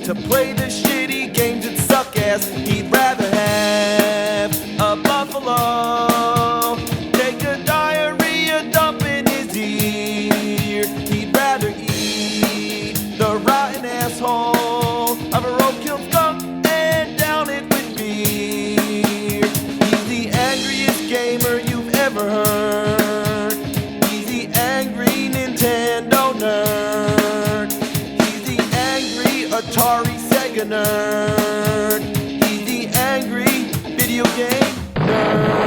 to play the shitty games that suck ass. He'd rather have a buffalo take a diarrhea dump in his ear. He'd rather eat the rotten asshole of a roadkill skunk and down it with beer. He's the angriest gamer you've ever heard. He's the angry Nintendo nerd. He's the angry Atari Sega nerd. He's the angry video game nerd.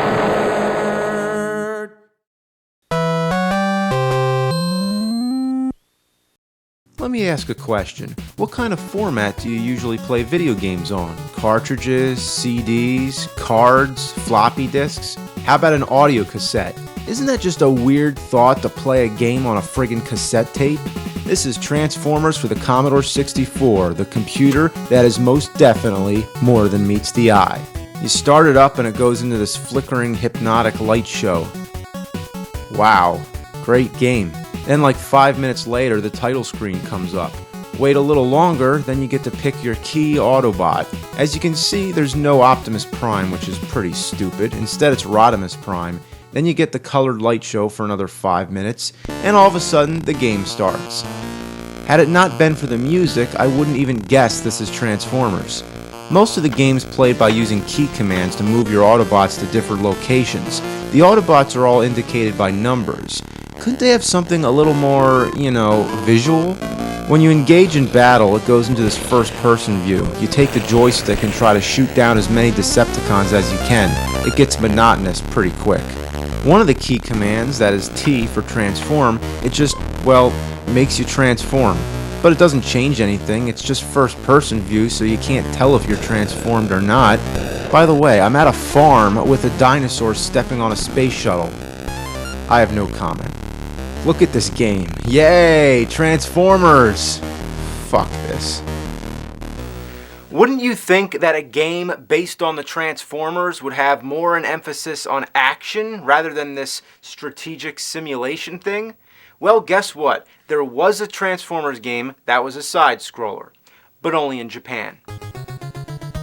Let me ask a question. What kind of format do you usually play video games on? Cartridges, CDs, cards, floppy disks? How about an audio cassette? Isn't that just a weird thought to play a game on a friggin' cassette tape? This is Transformers for the Commodore 64, the computer that is most definitely more than meets the eye. You start it up and it goes into this flickering hypnotic light show. Wow, great game. Then like 5 minutes later, the title screen comes up. Wait a little longer, then you get to pick your key Autobot. As you can see, there's no Optimus Prime, which is pretty stupid. Instead, it's Rodimus Prime. Then you get the colored light show for another 5 minutes, and all of a sudden, the game starts. Had it not been for the music, I wouldn't even guess this is Transformers. Most of the game's played by using key commands to move your Autobots to different locations. The Autobots are all indicated by numbers. Couldn't they have something a little more, visual? When you engage in battle, it goes into this first-person view. You take the joystick and try to shoot down as many Decepticons as you can. It gets monotonous pretty quick. One of the key commands, that is T for transform, it just, makes you transform. But it doesn't change anything, it's just first-person view, so you can't tell if you're transformed or not. By the way, I'm at a farm with a dinosaur stepping on a space shuttle. I have no comment. Look at this game. Yay! Transformers! Fuck this. Wouldn't you think that a game based on the Transformers would have more an emphasis on action rather than this strategic simulation thing? Well, guess what? There was a Transformers game that was a side-scroller, but only in Japan.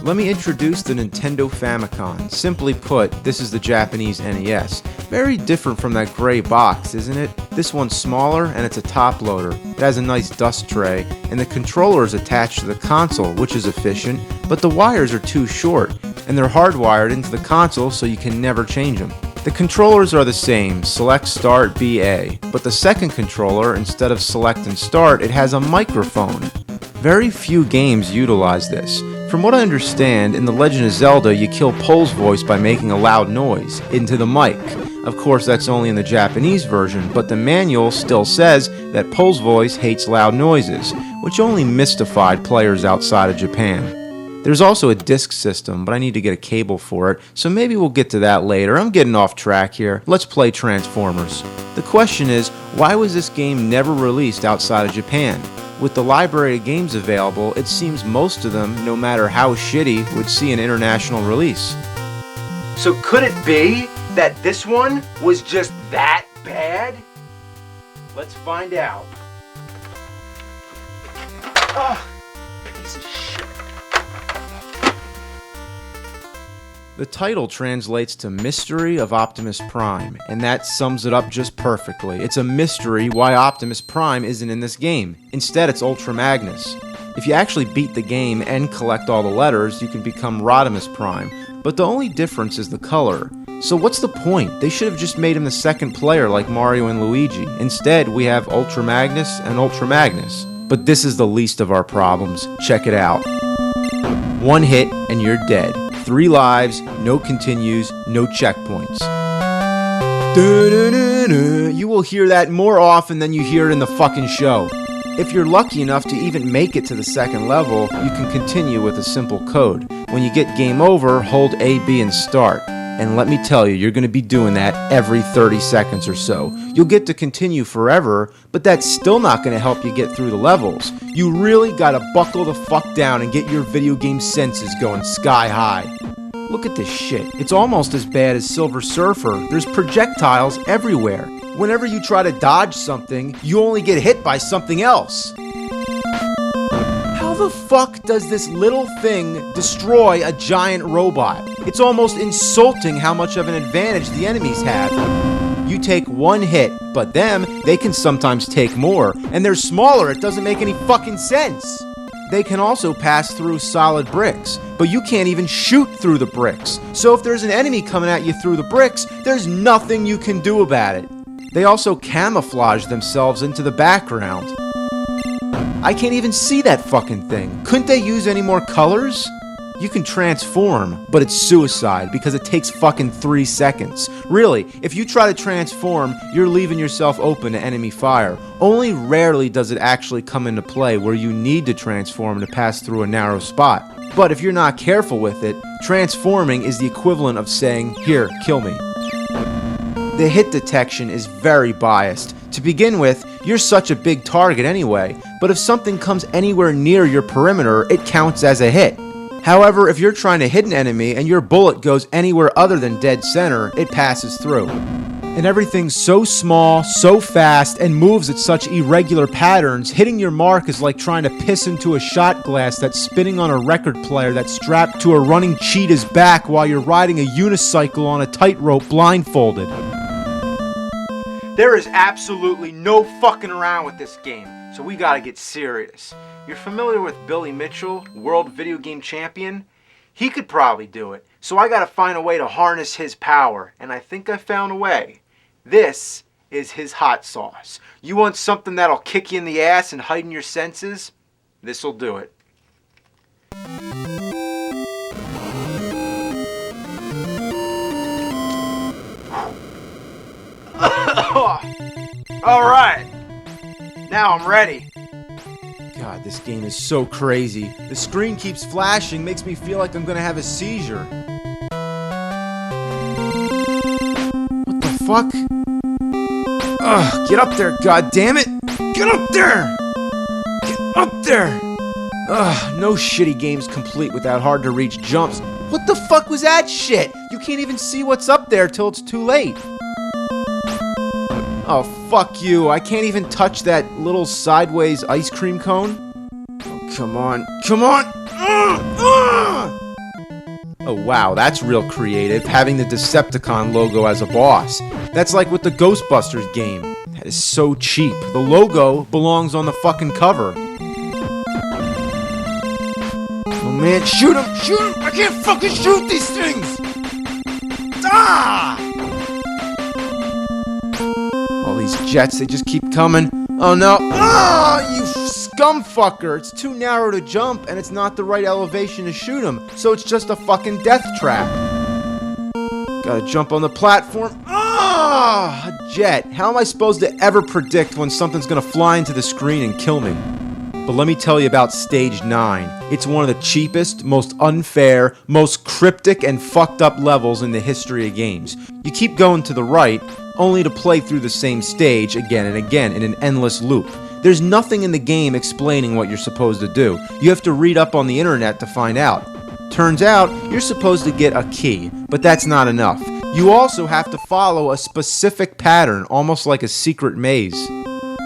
Let me introduce the Nintendo Famicom. Simply put, this is the Japanese NES. Very different from that gray box, isn't it? This one's smaller and it's a top loader. It has a nice dust tray, and the controller is attached to the console, which is efficient, but the wires are too short, and they're hardwired into the console so you can never change them. The controllers are the same, select, start, BA, but the second controller, instead of select and start, it has a microphone. Very few games utilize this. From what I understand, in The Legend of Zelda, you kill Pole's voice by making a loud noise into the mic. Of course, that's only in the Japanese version, but the manual still says that Pole's voice hates loud noises, which only mystified players outside of Japan. There's also a disc system, but I need to get a cable for it, so maybe we'll get to that later. I'm getting off track here. Let's play Transformers. The question is, why was this game never released outside of Japan? With the library of games available, it seems most of them, no matter how shitty, would see an international release. So could it be that this one was just that bad? Let's find out. Ugh, piece of shit. The title translates to Mystery of Optimus Prime, and that sums it up just perfectly. It's a mystery why Optimus Prime isn't in this game. Instead, it's Ultra Magnus. If you actually beat the game and collect all the letters, you can become Rodimus Prime, but the only difference is the color. So what's the point? They should have just made him the second player like Mario and Luigi. Instead, we have Ultra Magnus and Ultra Magnus. But this is the least of our problems. Check it out. One hit and you're dead. 3 lives, no continues, no checkpoints. You will hear that more often than you hear it in the fucking show. If you're lucky enough to even make it to the second level, you can continue with a simple code. When you get game over, hold A, B, and start. And let me tell you, you're going to be doing that every 30 seconds or so. You'll get to continue forever, but that's still not going to help you get through the levels. You really got to buckle the fuck down and get your video game senses going sky high. Look at this shit. It's almost as bad as Silver Surfer. There's projectiles everywhere. Whenever you try to dodge something, you only get hit by something else. How the fuck does this little thing destroy a giant robot? It's almost insulting how much of an advantage the enemies have. You take one hit, but them, they can sometimes take more. And they're smaller, it doesn't make any fucking sense. They can also pass through solid bricks, but you can't even shoot through the bricks. So if there's an enemy coming at you through the bricks, there's nothing you can do about it. They also camouflage themselves into the background. I can't even see that fucking thing. Couldn't they use any more colors? You can transform, but it's suicide because it takes fucking 3 seconds. Really, if you try to transform, you're leaving yourself open to enemy fire. Only rarely does it actually come into play where you need to transform to pass through a narrow spot. But if you're not careful with it, transforming is the equivalent of saying, "Here, kill me." The hit detection is very biased. To begin with, you're such a big target anyway, but if something comes anywhere near your perimeter, it counts as a hit. However, if you're trying to hit an enemy and your bullet goes anywhere other than dead center, it passes through. And everything's so small, so fast, and moves at such irregular patterns, hitting your mark is like trying to piss into a shot glass that's spinning on a record player that's strapped to a running cheetah's back while you're riding a unicycle on a tightrope blindfolded. There is absolutely no fucking around with this game, so we gotta get serious. You're familiar with Billy Mitchell, world video game champion? He could probably do it, so I gotta find a way to harness his power, and I think I found a way. This is his hot sauce. You want something that'll kick you in the ass and heighten your senses? This'll do it. Alright, now I'm ready. God, this game is so crazy. The screen keeps flashing, makes me feel like I'm gonna have a seizure. What the fuck? Ugh, get up there, god damn it! Get up there! Get up there! Ugh, no shitty game's complete without hard to reach jumps. What the fuck was that shit? You can't even see what's up there till it's too late. Oh, fuck you. I can't even touch that little sideways ice cream cone. Oh, come on. Come on! Oh, wow, that's real creative, having the Decepticon logo as a boss. That's like with the Ghostbusters game. That is so cheap. The logo belongs on the fucking cover. Oh, man, shoot him! Shoot him! I can't fucking shoot these things! Ah! All these jets, they just keep coming. Oh no. Ah, you scum fucker. It's too narrow to jump and it's not the right elevation to shoot him. So it's just a fucking death trap. Gotta jump on the platform. Ah, a jet. How am I supposed to ever predict when something's gonna fly into the screen and kill me? But let me tell you about Stage 9. It's one of the cheapest, most unfair, most cryptic and fucked up levels in the history of games. You keep going to the right, only to play through the same stage again and again in an endless loop. There's nothing in the game explaining what you're supposed to do. You have to read up on the internet to find out. Turns out, you're supposed to get a key, but that's not enough. You also have to follow a specific pattern, almost like a secret maze.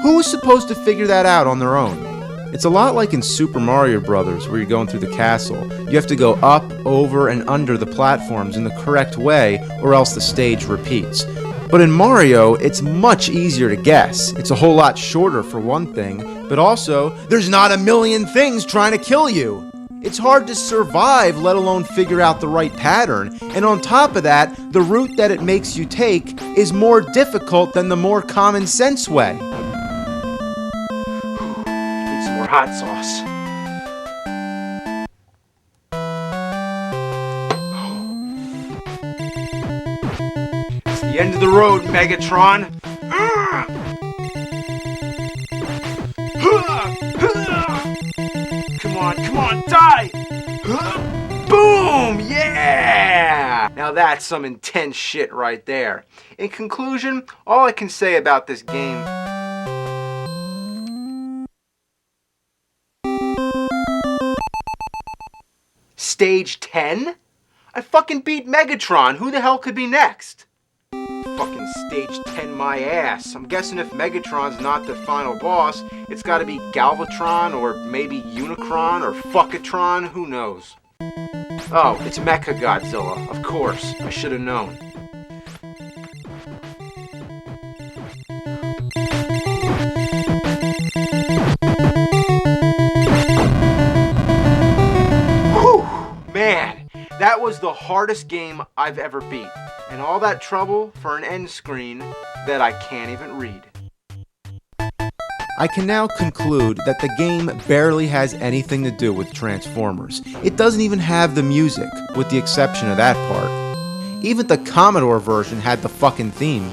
Who was supposed to figure that out on their own? It's a lot like in Super Mario Bros. Where you're going through the castle. You have to go up, over, and under the platforms in the correct way, or else the stage repeats. But in Mario, it's much easier to guess. It's a whole lot shorter for one thing, but also, there's not a million things trying to kill you. It's hard to survive, let alone figure out the right pattern, and on top of that, the route that it makes you take is more difficult than the more common sense way. Need some more hot sauce. The end of the road, Megatron. Come on, die! Boom! Yeah! Now that's some intense shit right there. In conclusion, all I can say about this game... Stage 10? I fucking beat Megatron. Who the hell could be next? Fucking stage 10 my ass. I'm guessing if Megatron's not the final boss, it's gotta be Galvatron or maybe Unicron or Fuckatron, who knows. Oh, it's Mechagodzilla, of course. I should have known. Whew! Man, that was the hardest game I've ever beat. And all that trouble for an end screen that I can't even read. I can now conclude that the game barely has anything to do with Transformers. It doesn't even have the music, with the exception of that part. Even the Commodore version had the fucking theme.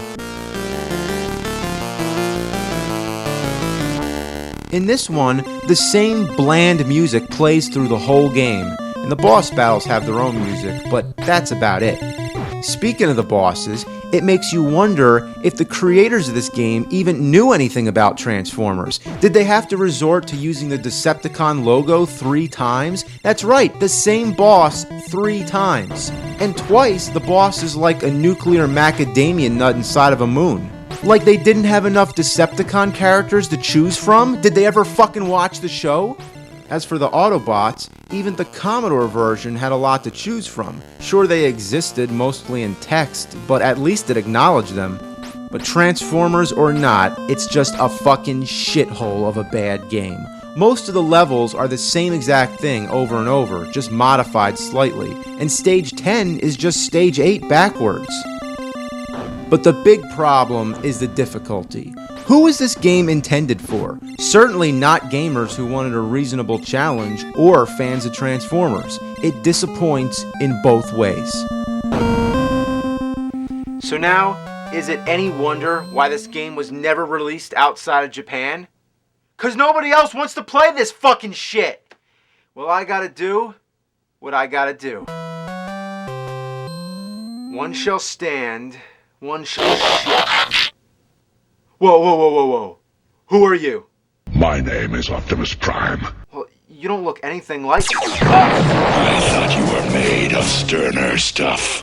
In this one, the same bland music plays through the whole game, and the boss battles have their own music, but that's about it. Speaking of the bosses, it makes you wonder if the creators of this game even knew anything about Transformers. Did they have to resort to using the Decepticon logo 3 times? That's right, the same boss 3 times. And twice, the boss is like a nuclear macadamia nut inside of a moon. Like they didn't have enough Decepticon characters to choose from? Did they ever fucking watch the show? As for the Autobots, even the Commodore version had a lot to choose from. Sure, they existed mostly in text, but at least it acknowledged them. But Transformers or not, it's just a fucking shithole of a bad game. Most of the levels are the same exact thing over and over, just modified slightly, and Stage 10 is just Stage 8 backwards. But the big problem is the difficulty. Who is this game intended for? Certainly not gamers who wanted a reasonable challenge or fans of Transformers. It disappoints in both ways. So now, is it any wonder why this game was never released outside of Japan? 'Cause nobody else wants to play this fucking shit! Well, I gotta do what I gotta do. One shall stand, one shall shit. Whoa. Who are you? My name is Optimus Prime. Well, you don't look anything like... I thought you were made of sterner stuff.